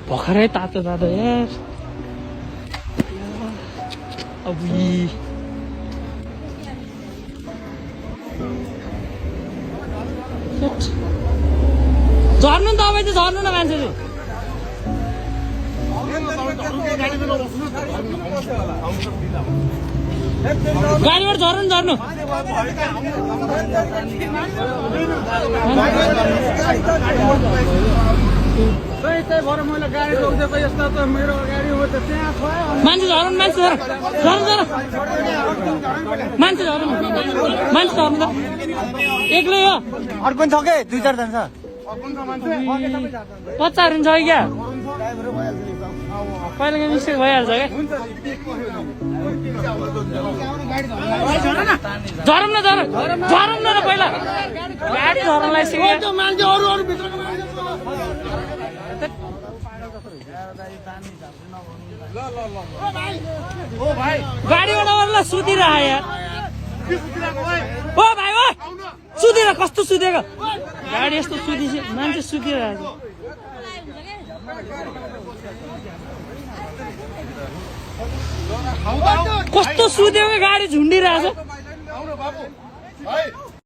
भर्खरै तातो तातो यार अब झर्नु नि तपाईँ चाहिँ झर्नु न मान्छेले गाडीबाट झर्नु नि झर्नु मान्छे झर्नु मान्छे झर मान्छे झर्नु मान्छे झर्नु त एक्लै हो अर्को छ के 2-4 जना छ पचाहरू छ क्या पहिलाको मिस्टेक भइहाल्छ क्या झरौँ न झरौँ झरौँ न पहिला गाडी झर्न लागिसक्यो गाडीबाट अरूलाई सुतिरह यार ओ भाइ ओ सुतेर कस्तो सुतेको गाडी यस्तो सुति मान्छे सुतिरहेको कस्तो सुतेको गाडी झुन्डिरहेको